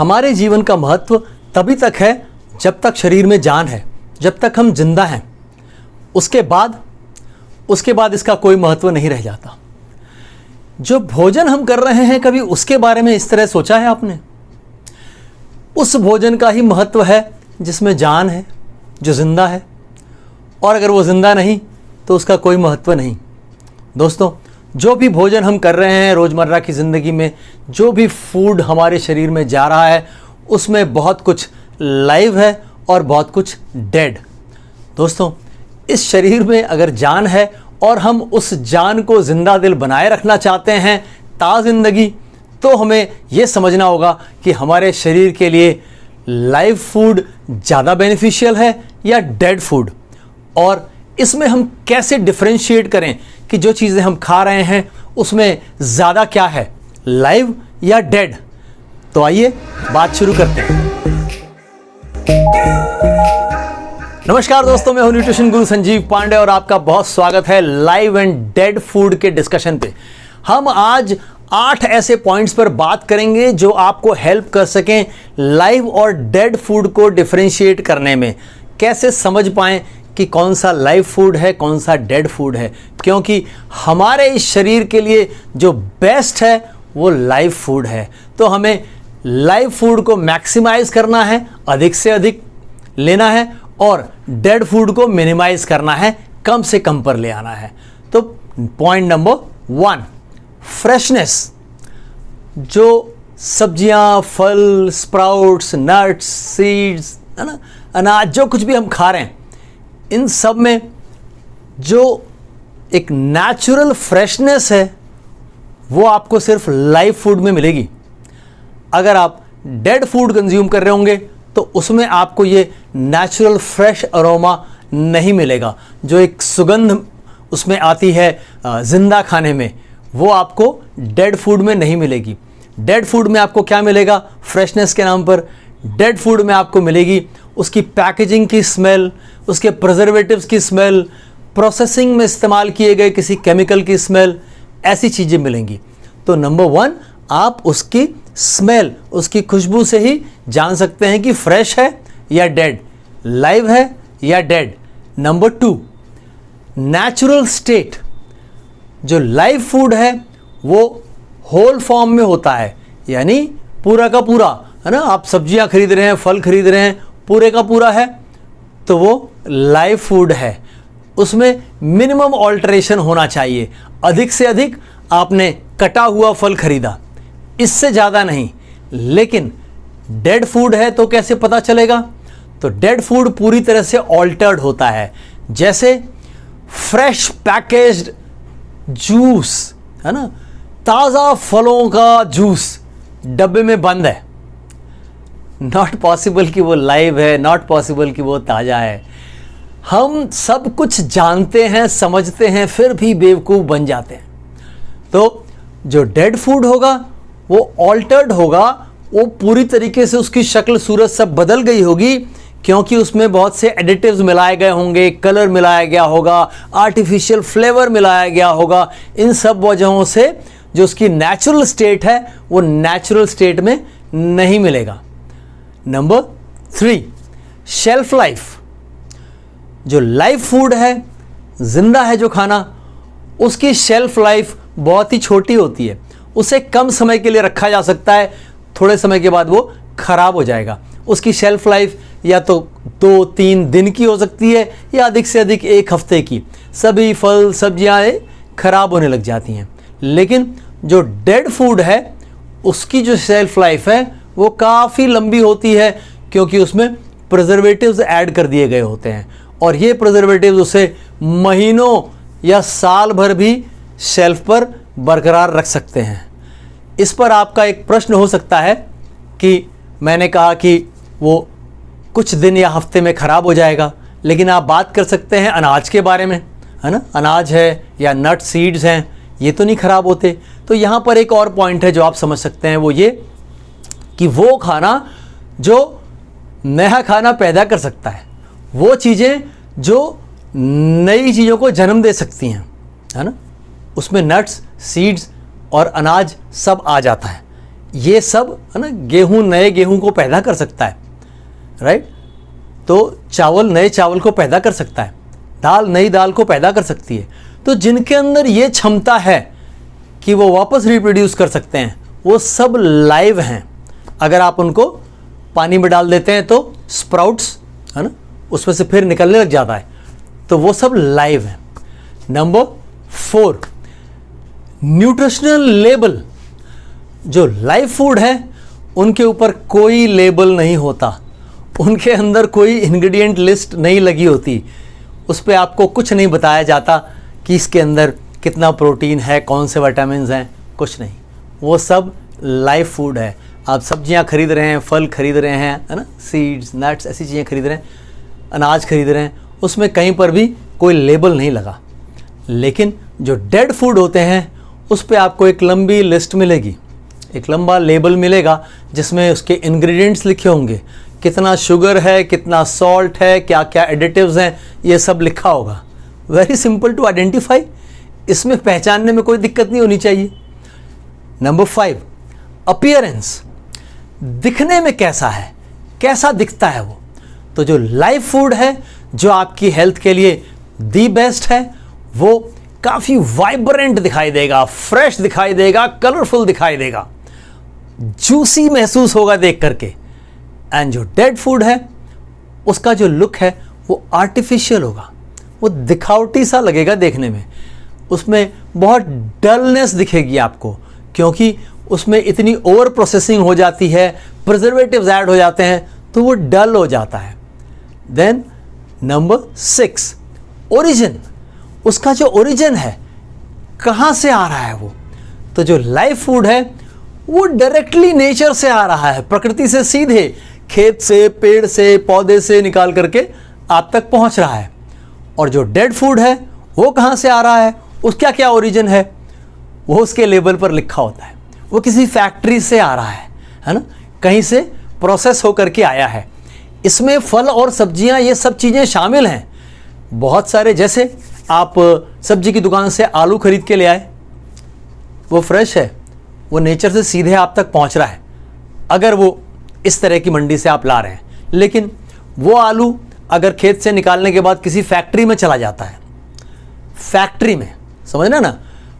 हमारे जीवन का महत्व तभी तक है जब तक शरीर में जान है, जब तक हम जिंदा हैं। उसके बाद इसका कोई महत्व नहीं रह जाता। जो भोजन हम कर रहे हैं, कभी उसके बारे में इस तरह सोचा है आपने? उस भोजन का ही महत्व है जिसमें जान है, जो जिंदा है, और अगर वो जिंदा नहीं तो उसका कोई महत्व नहीं। दोस्तों, जो भी भोजन हम कर रहे हैं रोज़मर्रा की ज़िंदगी में, जो भी फूड हमारे शरीर में जा रहा है, उसमें बहुत कुछ लाइव है और बहुत कुछ डेड। दोस्तों, इस शरीर में अगर जान है और हम उस जान को जिंदा दिल बनाए रखना चाहते हैं, ताज़िंदगी, तो हमें यह समझना होगा कि हमारे शरीर के लिए लाइव फूड ज़्यादा बेनिफिशियल है या डेड फूड, और इसमें हम कैसे डिफरेंशिएट करें कि जो चीज़ें हम खा रहे हैं उसमें ज़्यादा क्या है, लाइव या डेड। तो आइए बात शुरू करते हैं। नमस्कार दोस्तों, मैं हूं न्यूट्रिशन गुरु संजीव पांडे और आपका बहुत स्वागत है लाइव एंड डेड फूड के डिस्कशन पे। हम आज 8 ऐसे पॉइंट्स पर बात करेंगे जो आपको हेल्प कर सकें लाइव और डेड फूड को डिफरेंशिएट करने में। कैसे समझ पाएं कि कौन सा लाइव फूड है, कौन सा डेड फूड है, क्योंकि हमारे इस शरीर के लिए जो बेस्ट है वो लाइव फूड है। तो हमें लाइव फूड को मैक्सिमाइज करना है, अधिक से अधिक लेना है, और डेड फूड को मिनिमाइज करना है, कम से कम पर ले आना है। तो पॉइंट नंबर 1, फ्रेशनेस। जो सब्जियां, फल, स्प्राउट्स, नट्स, सीड्स, है ना, अनाज, जो कुछ भी हम खा रहे हैं, इन सब में जो एक नेचुरल फ्रेशनेस है वो आपको सिर्फ लाइव फूड में मिलेगी। अगर आप डेड फूड कंज्यूम कर रहे होंगे तो उसमें आपको ये नेचुरल फ्रेश अरोमा नहीं मिलेगा। जो एक सुगंध उसमें आती है जिंदा खाने में, वो आपको डेड फूड में नहीं मिलेगी। डेड फूड में आपको क्या मिलेगा? फ्रेशनेस के नाम पर डेड फूड में आपको मिलेगी उसकी पैकेजिंग की स्मेल, उसके प्रिजर्वेटिव्स की स्मेल, प्रोसेसिंग में इस्तेमाल किए गए किसी केमिकल की स्मेल, ऐसी चीज़ें मिलेंगी। तो नंबर 1, आप उसकी स्मेल, उसकी खुशबू से ही जान सकते हैं कि फ्रेश है या डेड, लाइव है या डेड। Number 2, natural state. जो लाइव फूड है वो होल फॉर्म में होता है, यानी पूरा का पूरा, है ना। आप सब्जियां खरीद रहे हैं, फल खरीद रहे हैं, पूरे का पूरा है, तो वो लाइव फूड है। उसमें मिनिमम ऑल्टरेशन होना चाहिए। अधिक से अधिक आपने कटा हुआ फल खरीदा, इससे ज़्यादा नहीं। लेकिन डेड फूड है तो कैसे पता चलेगा? तो डेड फूड पूरी तरह से ऑल्टर्ड होता है। जैसे फ्रेश पैकेज्ड जूस, है ना, ताज़ा फलों का जूस डब्बे में बंद है, नॉट पॉसिबल कि वो लाइव है, नॉट पॉसिबल कि वो ताज़ा है। हम सब कुछ जानते हैं, समझते हैं, फिर भी बेवकूफ़ बन जाते हैं। तो जो डेड फूड होगा वो ऑल्टर्ड होगा, वो पूरी तरीके से उसकी शक्ल सूरत सब बदल गई होगी, क्योंकि उसमें बहुत से एडिटिव्स मिलाए गए होंगे, कलर मिलाया गया होगा, आर्टिफिशियल फ्लेवर मिलाया गया होगा। इन सब वजहों से जो उसकी नेचुरल स्टेट है वो नेचुरल स्टेट में नहीं मिलेगा। Number 3, shelf life. जो लाइव फूड है, जिंदा है जो खाना, उसकी शेल्फ लाइफ बहुत ही छोटी होती है। उसे कम समय के लिए रखा जा सकता है, थोड़े समय के बाद वो खराब हो जाएगा। उसकी शेल्फ लाइफ या तो 2-3 दिन की हो सकती है या अधिक से अधिक 1 हफ्ते की। सभी फल सब्जियां खराब होने लग जाती हैं। लेकिन जो डेड फूड है उसकी जो शेल्फ लाइफ है वो काफ़ी लंबी होती है, क्योंकि उसमें प्रिजर्वेटिव्स ऐड कर दिए गए होते हैं, और ये प्रिजर्वेटिव्स उसे महीनों या साल भर भी शेल्फ पर बरकरार रख सकते हैं। इस पर आपका एक प्रश्न हो सकता है कि मैंने कहा कि वो कुछ दिन या हफ्ते में ख़राब हो जाएगा, लेकिन आप बात कर सकते हैं अनाज के बारे में, है ना। अनाज है या नट सीड्स हैं, ये तो नहीं ख़राब होते। तो यहाँ पर एक और पॉइंट है जो आप समझ सकते हैं, वो ये कि वो खाना जो नया खाना पैदा कर सकता है, वो चीज़ें जो नई चीज़ों को जन्म दे सकती हैं, है ना, उसमें नट्स, सीड्स और अनाज सब आ जाता है। ये सब है ना, गेहूं नए गेहूं को पैदा कर सकता है, राइट। तो चावल नए चावल को पैदा कर सकता है, दाल नई दाल को पैदा कर सकती है। तो जिनके अंदर ये क्षमता है कि वो वापस रिप्रोड्यूस कर सकते हैं, वो सब लाइव हैं। अगर आप उनको पानी में डाल देते हैं तो स्प्राउट्स है ना, उसमें से फिर निकलने लग जाता है, तो वो सब लाइव हैं। Number 4, nutritional label. जो लाइव फूड है उनके ऊपर कोई लेबल नहीं होता, उनके अंदर कोई इंग्रेडिएंट लिस्ट नहीं लगी होती, उस पर आपको कुछ नहीं बताया जाता कि इसके अंदर कितना प्रोटीन है, कौन से विटामिन्स हैं, कुछ नहीं। वो सब लाइव फूड है। आप सब्जियां खरीद रहे हैं, फल खरीद रहे हैं, है ना, सीड्स नट्स ऐसी चीज़ें खरीद रहे हैं, अनाज खरीद रहे हैं, उसमें कहीं पर भी कोई लेबल नहीं लगा। लेकिन जो डेड फूड होते हैं उस पर आपको एक लंबी लिस्ट मिलेगी, एक लंबा लेबल मिलेगा जिसमें उसके इंग्रेडिएंट्स लिखे होंगे, कितना शुगर है, कितना सॉल्ट है, क्या क्या एडिटिव्स हैं, ये सब लिखा होगा। वेरी सिंपल टू आइडेंटिफाई, इसमें पहचानने में कोई दिक्कत नहीं होनी चाहिए। Number 5, appearance. दिखने में कैसा है, कैसा दिखता है वो। तो जो लाइव फूड है, जो आपकी हेल्थ के लिए दी बेस्ट है, वो काफ़ी वाइब्रेंट दिखाई देगा, फ्रेश दिखाई देगा, कलरफुल दिखाई देगा, जूसी महसूस होगा देख करके। एंड जो डेड फूड है उसका जो लुक है वो आर्टिफिशियल होगा, वो दिखावटी सा लगेगा देखने में, उसमें बहुत डलनेस दिखेगी आपको, क्योंकि उसमें इतनी ओवर प्रोसेसिंग हो जाती है, प्रिजर्वेटिव्स ऐड हो जाते हैं, तो वो डल हो जाता है। Then number 6, origin. उसका जो ओरिजिन है, कहाँ से आ रहा है वो। तो जो लाइव फूड है वो डायरेक्टली नेचर से आ रहा है, प्रकृति से सीधे खेत से, पेड़ से, पौधे से निकाल करके आप तक पहुंच रहा है। और जो डेड फूड है वो कहाँ से आ रहा है, उसका क्या ओरिजिन है, वो उसके लेबल पर लिखा होता है। वो किसी फैक्ट्री से आ रहा है ना, कहीं से प्रोसेस होकर के आया है। इसमें फल और सब्जियां, ये सब चीज़ें शामिल हैं बहुत सारे। जैसे आप सब्जी की दुकान से आलू खरीद के ले आए, वो फ्रेश है, वो नेचर से सीधे आप तक पहुंच रहा है, अगर वो इस तरह की मंडी से आप ला रहे हैं। लेकिन वो आलू अगर खेत से निकालने के बाद किसी फैक्ट्री में चला जाता है, फैक्ट्री में, समझना ना,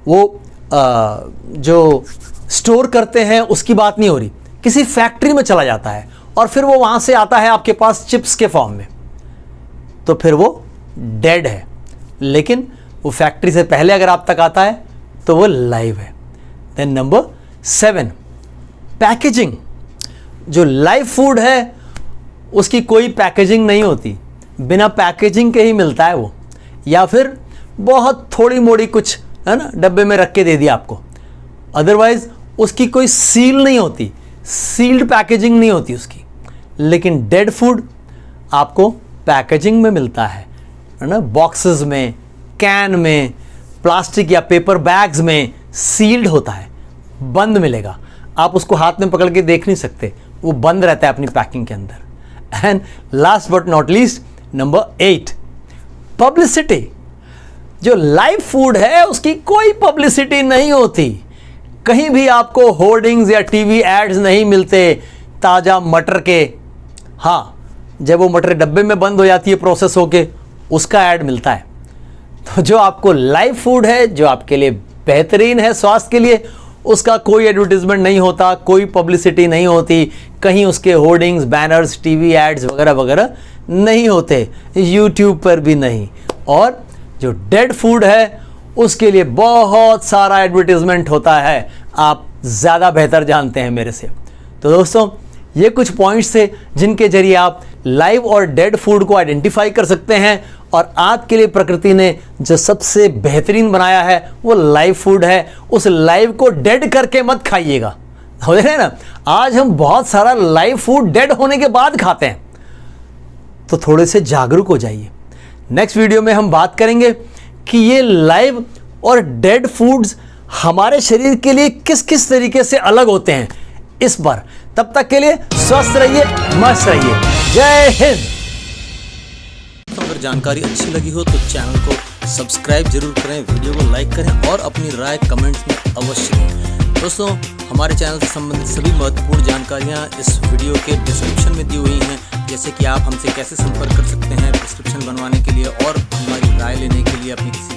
वो जो स्टोर करते हैं उसकी बात नहीं हो रही, किसी फैक्ट्री में चला जाता है और फिर वो वहाँ से आता है आपके पास चिप्स के फॉर्म में, तो फिर वो डेड है। लेकिन वो फैक्ट्री से पहले अगर आप तक आता है तो वो लाइव है। Then number 7, packaging. जो लाइव फूड है उसकी कोई पैकेजिंग नहीं होती, बिना पैकेजिंग के ही मिलता है वो, या फिर बहुत थोड़ी मोड़ी कुछ है ना डब्बे में रख के दे दिया आपको, अदरवाइज उसकी कोई सील नहीं होती, सील्ड पैकेजिंग नहीं होती उसकी। लेकिन डेड फूड आपको पैकेजिंग में मिलता है ना, बॉक्सेस में, कैन में, प्लास्टिक या पेपर बैग्स में सील्ड होता है, बंद मिलेगा। आप उसको हाथ में पकड़ के देख नहीं सकते, वो बंद रहता है अपनी पैकिंग के अंदर। And last but not least, number 8, publicity. जो लाइव फूड है उसकी कोई पब्लिसिटी नहीं होती, कहीं भी आपको होर्डिंग्स या टीवी एड्स नहीं मिलते ताज़ा मटर के। हाँ, जब वो मटर डब्बे में बंद हो जाती है प्रोसेस होके, उसका ऐड मिलता है। तो जो आपको लाइव फूड है, जो आपके लिए बेहतरीन है स्वास्थ्य के लिए, उसका कोई एडवर्टीजमेंट नहीं होता, कोई पब्लिसिटी नहीं होती, कहीं उसके होर्डिंग्स, बैनर्स, टीवी एड्स वगैरह वगैरह नहीं होते, यूट्यूब पर भी नहीं। और जो डेड फूड है उसके लिए बहुत सारा एडवर्टीजमेंट होता है, आप ज़्यादा बेहतर जानते हैं मेरे से। तो दोस्तों, ये कुछ पॉइंट्स थे जिनके जरिए आप लाइव और डेड फूड को आइडेंटिफाई कर सकते हैं। और आपके लिए प्रकृति ने जो सबसे बेहतरीन बनाया है वो लाइव फूड है। उस लाइव को डेड करके मत खाइएगा, हो रहे ना। आज हम बहुत सारा लाइव फूड डेड होने के बाद खाते हैं, तो थोड़े से जागरूक हो जाइए। नेक्स्ट वीडियो में हम बात करेंगे कि ये लाइव और डेड फूड्स हमारे शरीर के लिए किस किस तरीके से अलग होते हैं इस बार। तब तक के लिए स्वस्थ रहिए, मस्त रहिए। जय हिंद। अगर जानकारी अच्छी लगी हो तो चैनल को सब्सक्राइब जरूर करें, वीडियो को लाइक करें और अपनी राय कमेंट्स में अवश्य दें। दोस्तों, हमारे चैनल से संबंधित सभी महत्वपूर्ण जानकारियाँ इस वीडियो के डिस्क्रिप्शन में दी हुई हैं, जैसे कि आप हमसे कैसे संपर्क कर सकते हैं प्रिस्क्रिप्शन बनवाने के लिए और हमारी राय लेने के लिए, अपनी किसी